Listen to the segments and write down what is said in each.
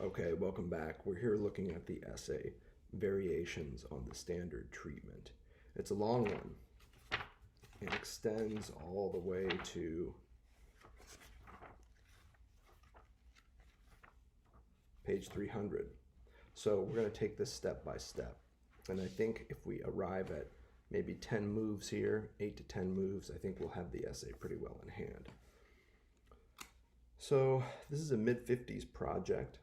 Okay, welcome back. We're here looking at the essay, Variations on the Standard Treatment. It's a long one. It extends all the way to page 300. So we're going to take this step by step. And I think if we arrive at maybe 10 moves here, 8 to 10 moves, I think we'll have the essay pretty well in hand. So this is a mid-50s project.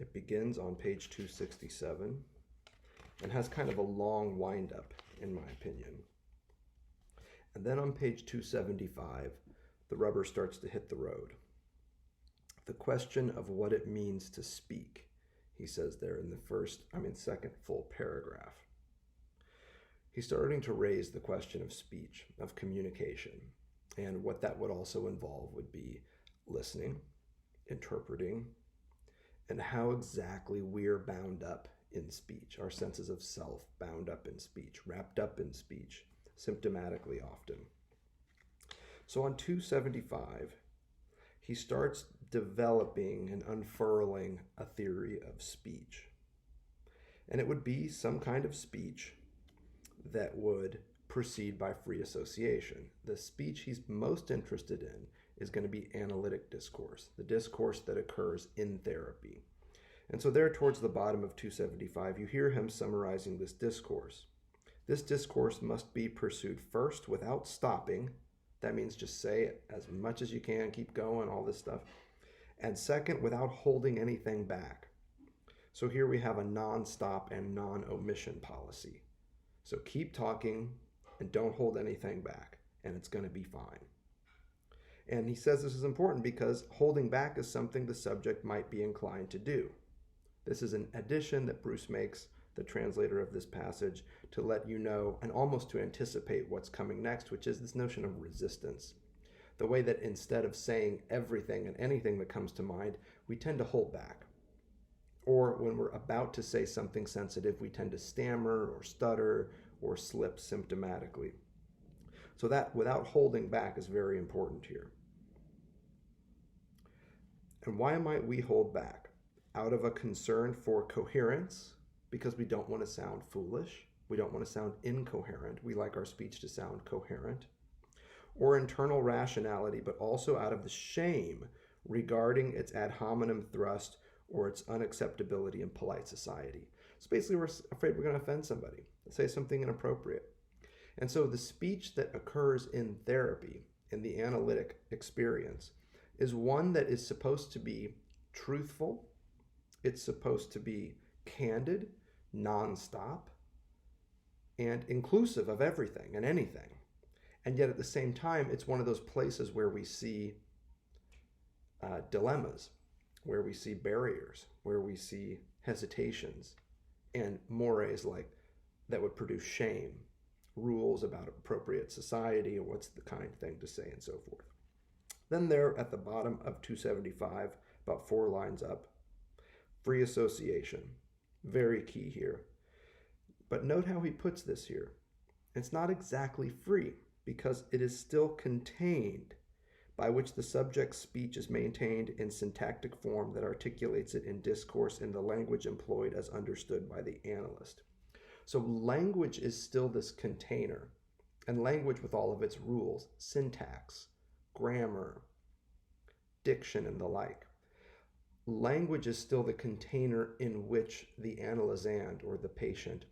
It begins on page 267 and has kind of a long wind-up, in my opinion. And then on page 275, the rubber starts to hit the road. The question of what it means to speak, he says there in the second full paragraph. He's starting to raise the question of speech, of communication, and what that would also involve would be listening, interpreting, and how exactly we're bound up in speech, our senses of self bound up in speech, wrapped up in speech, symptomatically often. So on 275, he starts developing and unfurling a theory of speech. And it would be some kind of speech that would proceed by free association. The speech he's most interested in is going to be analytic discourse, the discourse that occurs in therapy. And so there towards the bottom of 275, you hear him summarizing this discourse. This discourse must be pursued first without stopping. That means just say it as much as you can, keep going, all this stuff. And second, without holding anything back. So here we have a non-stop and non-omission policy. So keep talking and don't hold anything back, and it's going to be fine. And he says this is important because holding back is something the subject might be inclined to do. This is an addition that Bruce makes, the translator of this passage, to let you know and almost to anticipate what's coming next, which is this notion of resistance. The way that instead of saying everything and anything that comes to mind, we tend to hold back. Or when we're about to say something sensitive, we tend to stammer or stutter or slip symptomatically. So that without holding back is very important here. And why might we hold back? Out of a concern for coherence, because we don't want to sound foolish. We don't want to sound incoherent. We like our speech to sound coherent. Or internal rationality, but also out of the shame regarding its ad hominem thrust or its unacceptability in polite society. So basically, we're afraid we're going to offend somebody, say something inappropriate. And so the speech that occurs in therapy, in the analytic experience, is one that is supposed to be truthful. It's supposed to be candid, nonstop, and inclusive of everything and anything. And yet at the same time, it's one of those places where we see dilemmas, where we see barriers, where we see hesitations, and mores like that would produce shame, rules about appropriate society and what's the kind thing to say and so forth. Then there at the bottom of 275, about 4 lines up, free association, very key here. But note how he puts this here. It's not exactly free because it is still contained, by which the subject's speech is maintained in syntactic form that articulates it in discourse in the language employed as understood by the analyst. So language is still this container, and language with all of its rules, syntax, grammar, diction, and the like. Language is still the container in which the analysand or the patient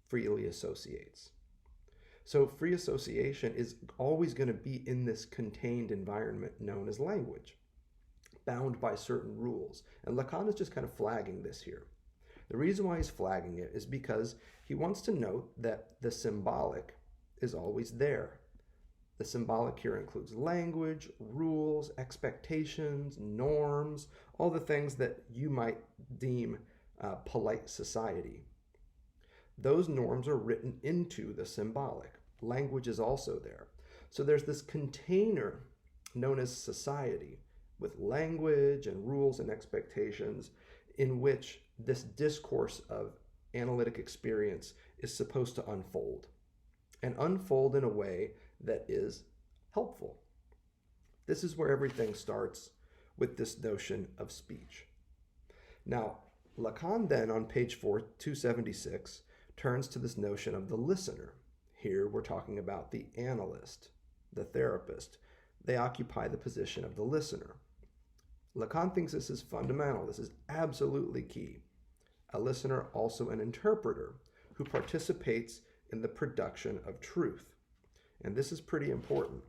freely associates. So free association is always going to be in this contained environment known as language, bound by certain rules. And Lacan is just kind of flagging this here. The reason why he's flagging it is because he wants to note that the symbolic is always there. The symbolic here includes language, rules, expectations, norms, all the things that you might deem polite society. Those norms are written into the symbolic. Language is also there. So there's this container known as society with language and rules and expectations in which this discourse of analytic experience is supposed to unfold, and unfold in a way that is helpful. This is where everything starts with this notion of speech. Now, Lacan then on page 276 turns to this notion of the listener. Here we're talking about the analyst, the therapist. They occupy the position of the listener. Lacan thinks this is fundamental. This is absolutely key. A listener, also an interpreter, who participates in the production of truth. And this is pretty important.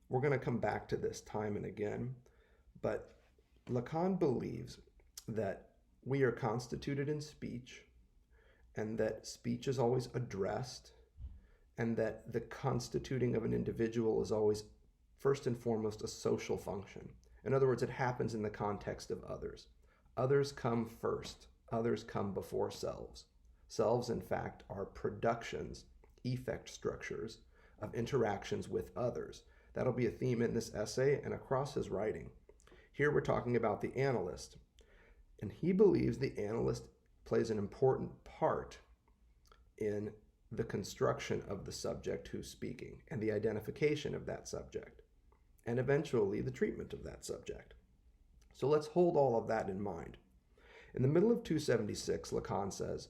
We're going to come back to this time and again, but Lacan believes that we are constituted in speech, and that speech is always addressed, and that the constituting of an individual is always first and foremost a social function. In other words, it happens in the context of others. Others come first. Others come before selves. Selves, in fact, are productions, effect structures of interactions with others. That'll be a theme in this essay and across his writing. Here we're talking about the analyst, and he believes the analyst plays an important part in the construction of the subject who's speaking and the identification of that subject, and eventually the treatment of that subject. So let's hold all of that in mind. In the middle of 276, Lacan says,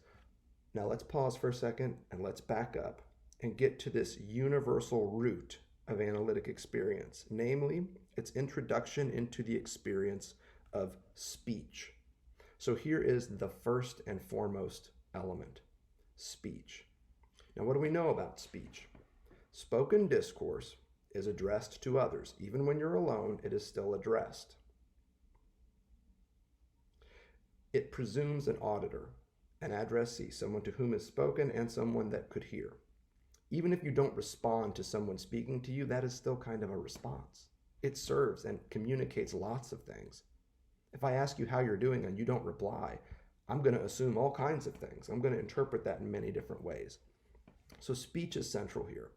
now let's pause for a second and let's back up and get to this universal root of analytic experience, namely its introduction into the experience of speech. So here is the first and foremost element, speech. Now, what do we know about speech? Spoken discourse is addressed to others. Even when you're alone, it is still addressed. It presumes an auditor, an addressee, someone to whom is spoken and someone that could hear. Even if you don't respond to someone speaking to you, that is still kind of a response. It serves and communicates lots of things. If I ask you how you're doing and you don't reply, I'm going to assume all kinds of things. I'm going to interpret that in many different ways. So speech is central here.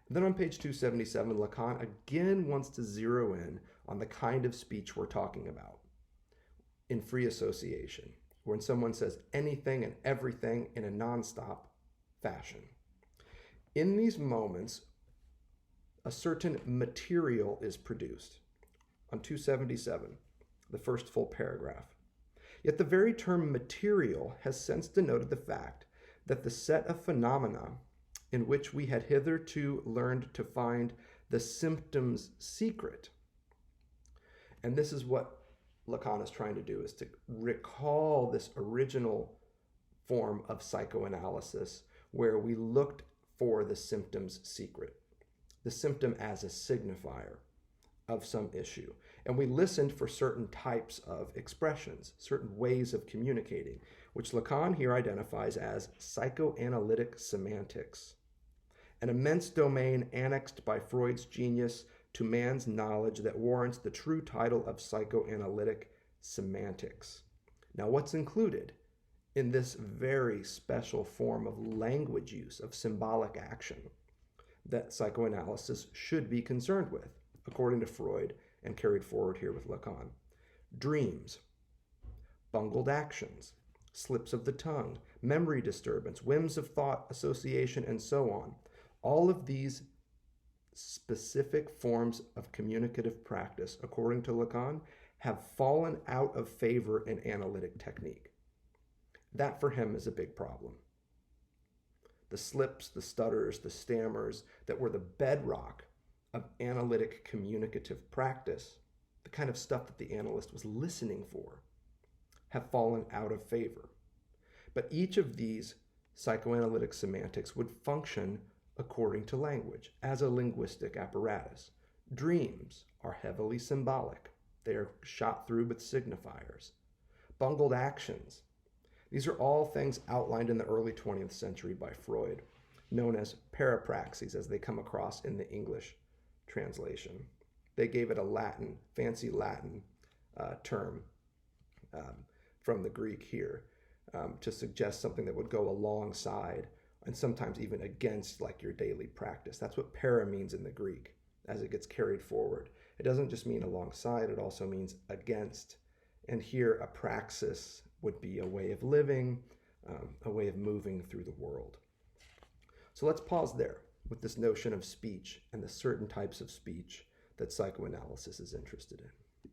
Then on page 277, Lacan again wants to zero in on the kind of speech we're talking about in free association, when someone says anything and everything in a nonstop fashion. In these moments, a certain material is produced. On 277, the first full paragraph. Yet the very term material has since denoted the fact that the set of phenomena in which we had hitherto learned to find the symptom's secret. And this is what Lacan is trying to do, is to recall this original form of psychoanalysis where we looked for the symptom's secret, the symptom as a signifier of some issue. And we listened for certain types of expressions, certain ways of communicating, which Lacan here identifies as psychoanalytic semantics, an immense domain annexed by Freud's genius to man's knowledge that warrants the true title of psychoanalytic semantics. Now, what's included in this very special form of language use, of symbolic action, that psychoanalysis should be concerned with, according to Freud and carried forward here with Lacan? Dreams, bungled actions, slips of the tongue, memory disturbance, whims of thought, association, and so on. All of these specific forms of communicative practice, according to Lacan, have fallen out of favor in analytic technique. That for him is a big problem. The slips, the stutters, the stammers that were the bedrock of analytic communicative practice, the kind of stuff that the analyst was listening for, have fallen out of favor. But each of these psychoanalytic semantics would function according to language, as a linguistic apparatus. Dreams are heavily symbolic. They are shot through with signifiers. Bungled actions. These are all things outlined in the early 20th century by Freud, known as parapraxes, as they come across in the English translation. They gave it a Latin, fancy Latin term from the Greek here to suggest something that would go alongside and sometimes even against like your daily practice. That's what para means in the Greek as it gets carried forward. It doesn't just mean alongside, it also means against. And here a praxis would be a way of living, a way of moving through the world. So let's pause there with this notion of speech and the certain types of speech that psychoanalysis is interested in.